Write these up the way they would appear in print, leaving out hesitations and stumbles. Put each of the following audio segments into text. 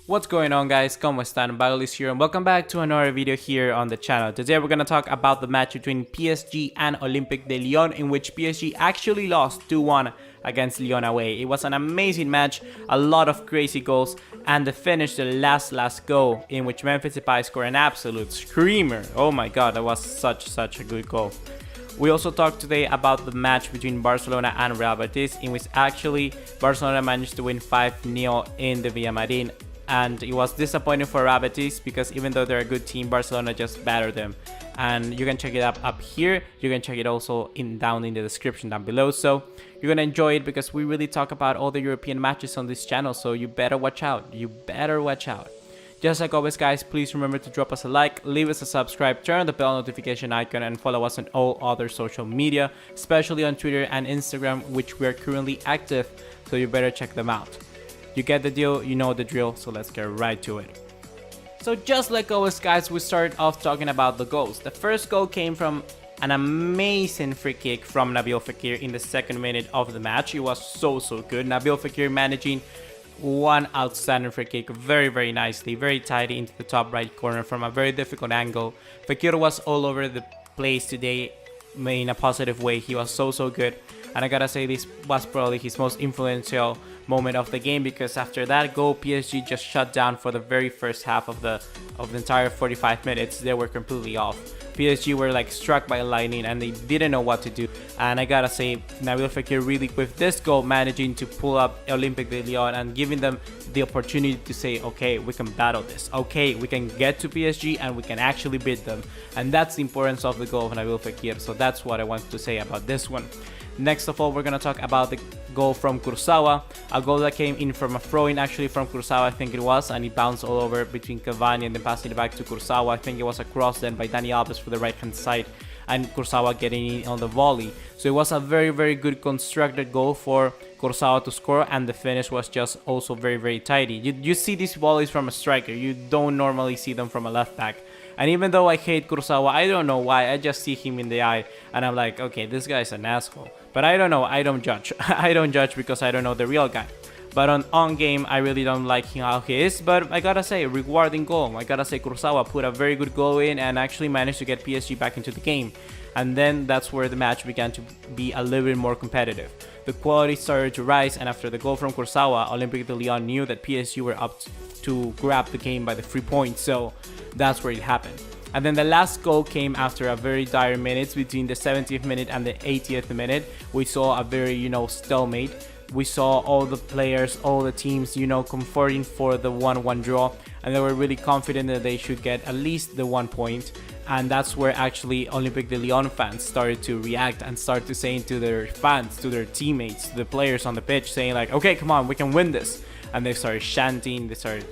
What's going on, guys? ¿Cómo están? BugaLuis here and welcome back to another video here on the channel. Today we're going to talk about the match between PSG and Olympique de Lyon, in which PSG actually lost 2-1 against Lyon away. It was an amazing match, a lot of crazy goals, and the finish, the last goal, in which Memphis Depay scored an absolute screamer. Oh my god, that was such a good goal. We also talked today about the match between Barcelona and Real Betis, in which actually Barcelona managed to win 5-0 in the Villamarín. And it was disappointing for Real Betis because even though they're a good team, Barcelona just battered them. And you can check it up here. You can check it also down in the description down below. So you're gonna enjoy it because we really talk about all the European matches on this channel. So you better watch out. You better watch out. Just like always, guys, please remember to drop us a like, leave us a subscribe, turn on the bell notification icon, and follow us on all other social media, especially on Twitter and Instagram, which we are currently active. So you better check them out. You get the deal, you know the drill, so let's get right to it. So just like always, guys, we start off talking about the goals. The first goal came from an amazing free kick from Nabil Fekir in the second minute of the match. It was so good. Nabil Fekir managing one outstanding free kick very nicely, very tidy into the top right corner from a very difficult angle. Fekir was all over the place today in a positive way. He was so good. And I gotta say, this was probably his most influential moment of the game, because after that goal, PSG just shut down for the very first half of the entire 45 minutes. They were completely off. PSG were like struck by lightning and they didn't know what to do. And I gotta say, Nabil Fekir really, with this goal, managing to pull up Olympique de Lyon and giving them the opportunity to say, okay, we can battle this. Okay, we can get to PSG and we can actually beat them. And that's the importance of the goal of Nabil Fekir. So that's what I wanted to say about this one. Next of all, we're going to talk about the goal from Kurzawa, a goal that came in from a throw-in actually from Kurzawa, I think it was, and it bounced all over between Cavani and then passing it back to Kurzawa. I think it was a cross then by Dani Alves for the right-hand side, and Kurzawa getting in on the volley. So it was a very good constructed goal for Kurzawa to score, and the finish was just also very tidy. You see these volleys from a striker, you don't normally see them from a left back. And even though I hate Kurzawa, I don't know why, I just see him in the eye and I'm like, okay, this guy's an asshole. But I don't know, I don't judge. I don't judge because I don't know the real guy. But on game, I really don't like how he is. But I gotta say, rewarding goal. I gotta say, Kurzawa put a very good goal in and actually managed to get PSG back into the game. And then that's where the match began to be a little bit more competitive. The quality started to rise, and after the goal from Kurzawa, Olympique de Lyon knew that PSG were up to grab the game by the 3 points. So that's where it happened. And then the last goal came after a very dire minutes between the 70th minute and the 80th minute. We saw a very, stalemate. We saw all the players, all the teams, comforting for the 1-1 draw. And they were really confident that they should get at least the 1 point. And that's where actually Olympique de Lyon fans started to react and start to saying to their fans, to their teammates, to the players on the pitch, saying like, okay, come on, we can win this. And they started chanting, they started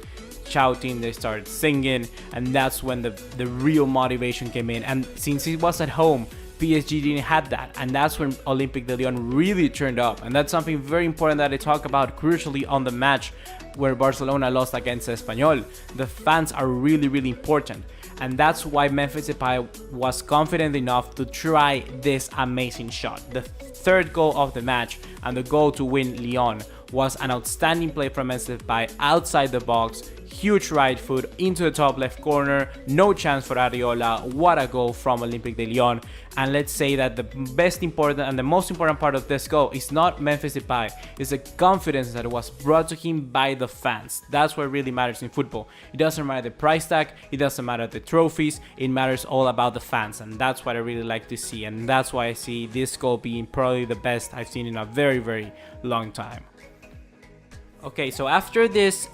shouting, they started singing, and that's when the real motivation came in. And since it was at home, PSG didn't have that, and that's when Olympique de Lyon really turned up. And that's something very important that I talk about crucially on the match where Barcelona lost against Espanyol. The fans are really important, and that's why Memphis Depay was confident enough to try this amazing shot. The third goal of the match and the goal to win Lyon was an outstanding play from Memphis Depay outside the box. Huge right foot into the top left corner, no chance for Ariola. What a goal from Olympique de Lyon. And let's say that the best important and the most important part of this goal is not Memphis Depay, it's the confidence that was brought to him by the fans. That's what really matters in football. It doesn't matter the price tag, it doesn't matter the trophies, it matters all about the fans, and that's what I really like to see, and that's why I see this goal being probably the best I've seen in a very long time. Okay, so after this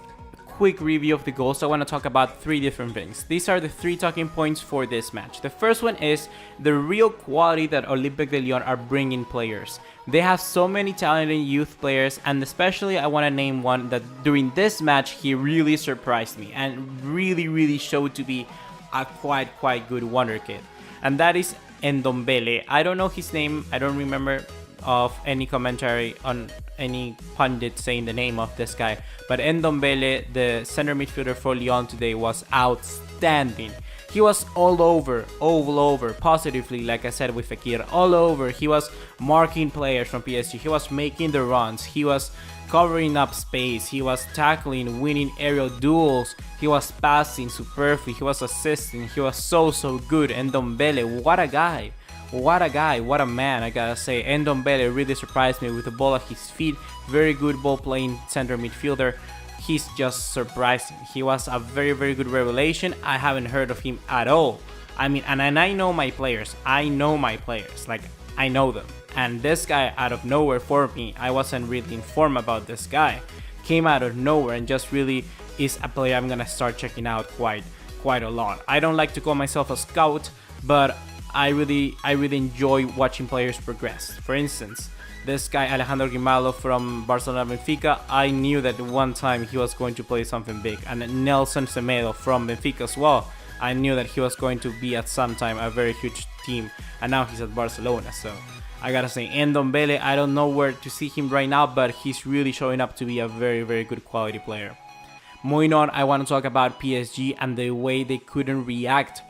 quick review of the goals, I want to talk about 3 different things. These are the 3 talking points for this match. The first one is the real quality that Olympique de Lyon are bringing players. They have so many talented youth players, and especially I want to name one that during this match he really surprised me and really showed to be a quite good wonder kid, and that is Ndombele. I don't know his name, I don't remember of any commentary on any pundit saying the name of this guy, but Ndombele, the center midfielder for Lyon today, was outstanding. He was all over, positively, like I said with Fekir, all over. He was marking players from PSG, he was making the runs, he was covering up space, he was tackling, winning aerial duels, he was passing superbly, he was assisting, he was so good. And Ndombele, what a guy, what a man, I gotta say. And Ndombele really surprised me with the ball at his feet, very good ball playing center midfielder. He's just surprising. He was a very good revelation. I haven't heard of him at all. I mean, and I know my players, like I know them. And this guy out of nowhere for me, I wasn't really informed about this guy, came out of nowhere and just really is a player I'm gonna start checking out quite a lot. I don't like to call myself a scout, but I really enjoy watching players progress. For instance, this guy Alejandro Grimaldo from Barcelona Benfica, I knew that one time he was going to play something big. And Nelson Semedo from Benfica as well, I knew that he was going to be at some time a very huge team, and now he's at Barcelona. So I gotta say, Ndombele, I don't know where to see him right now, but he's really showing up to be a very good quality player. Moving on, I want to talk about PSG and the way they couldn't react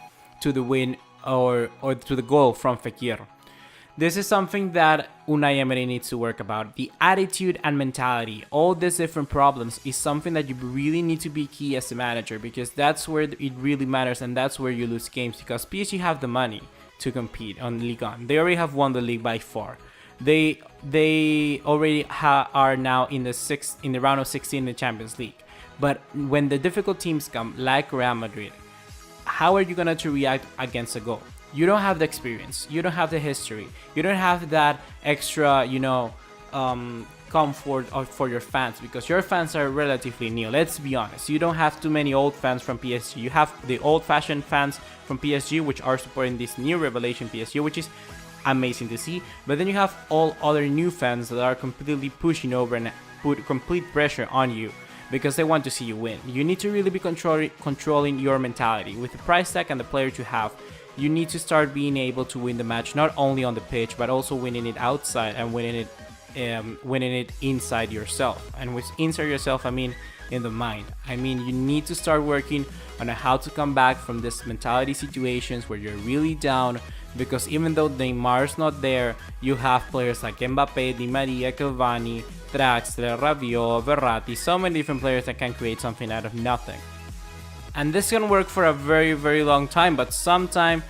to the win or to the goal from Fekir. This is something that Unai Emery needs to work about. The attitude and mentality, all these different problems, is something that you really need to be key as a manager, because that's where it really matters and that's where you lose games, because PSG have the money to compete on Ligue 1. They already have won the league by far. They already are now in the round of 16 in the Champions League. But when the difficult teams come, like Real Madrid, how are you going to react against a goal? You don't have the experience, you don't have the history, you don't have that extra, comfort for your fans, because your fans are relatively new. Let's be honest, you don't have too many old fans from PSG. You have the old-fashioned fans from PSG, which are supporting this new revelation PSG, which is amazing to see. But then you have all other new fans that are completely pushing over and put complete pressure on you, because they want to see you win. You need to really be controlling your mentality. With the price tag and the players you have, you need to start being able to win the match, not only on the pitch, but also winning it outside and winning it inside yourself. And with inside yourself, I mean in the mind. I mean, you need to start working on how to come back from this mentality situations where you're really down, because even though Neymar's not there, you have players like Mbappé, Di Maria, Cavani, Draxler, Rabiot, Verratti, so many different players that can create something out of nothing. And this can work for a very long time, but sometime,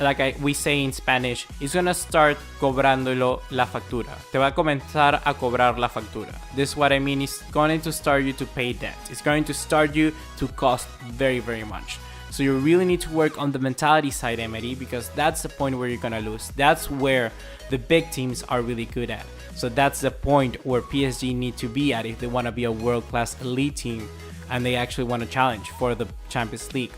like we say in Spanish, it's gonna start cobrándolo la factura. Te va a comenzar a cobrar la factura. This is what I mean, it's going to start you to pay debt. It's going to start you to cost very much. So you really need to work on the mentality side, Emery, because that's the point where you're gonna lose. That's where the big teams are really good at. So that's the point where PSG need to be at if they want to be a world-class elite team and they actually want to challenge for the Champions League.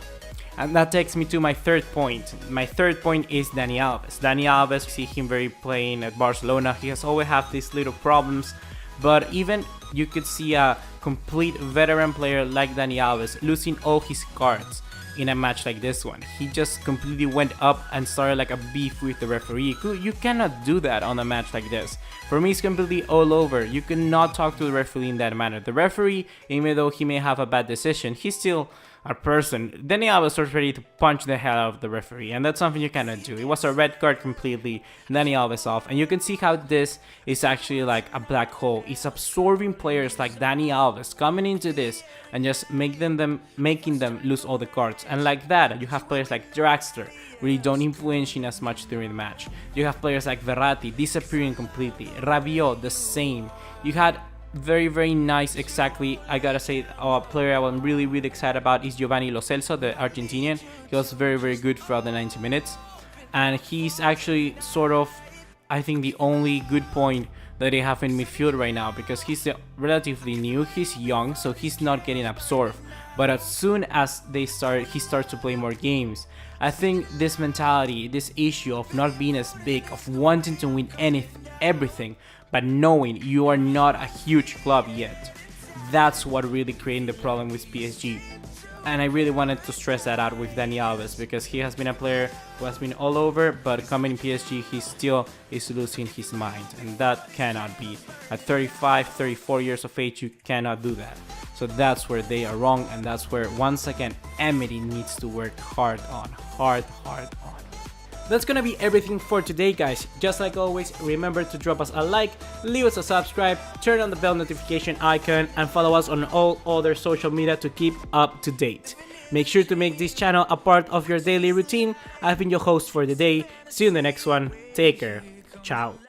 And that takes me to my third point. My third point is Dani Alves. Dani Alves, see him very playing at Barcelona. He has always had these little problems, but even you could see a complete veteran player like Dani Alves losing all his cards in a match like this one. He just completely went up and started like a beef with the referee. You cannot do that on a match like this. For me, it's completely all over. You cannot talk to the referee in that manner. The referee, even though he may have a bad decision, he's still a person. Dani Alves was ready to punch the hell out of the referee, and that's something you cannot do. It was a red card completely, Dani Alves off, and you can see how this is actually like a black hole. It's absorbing players like Dani Alves coming into this and just making them lose all the cards. And like that, you have players like Draxler really don't influence as much during the match. You have players like Verratti disappearing completely. Rabiot, the same. You had very nice, exactly. I gotta say, a player I'm really excited about is Giovanni Lo Celso, the Argentinian. He was very good throughout the 90 minutes, and he's actually sort of, I think, the only good point that they have in midfield right now, because he's relatively new, he's young, so he's not getting absorbed. But as soon as he starts to play more games, I think this mentality, this issue of not being as big, of wanting to win everything, but knowing you are not a huge club yet, that's what really created the problem with PSG. And I really wanted to stress that out with Dani Alves, because he has been a player who has been all over, but coming in PSG, he still is losing his mind, and that cannot be. At 35, 34 years of age, you cannot do that. So that's where they are wrong, and that's where once again Emery needs to work hard on. That's gonna be everything for today, guys. Just like always, remember to drop us a like, leave us a subscribe, turn on the bell notification icon, and follow us on all other social media to keep up to date. Make sure to make this channel a part of your daily routine. I've been your host for the day. See you in the next one. Take care. Ciao.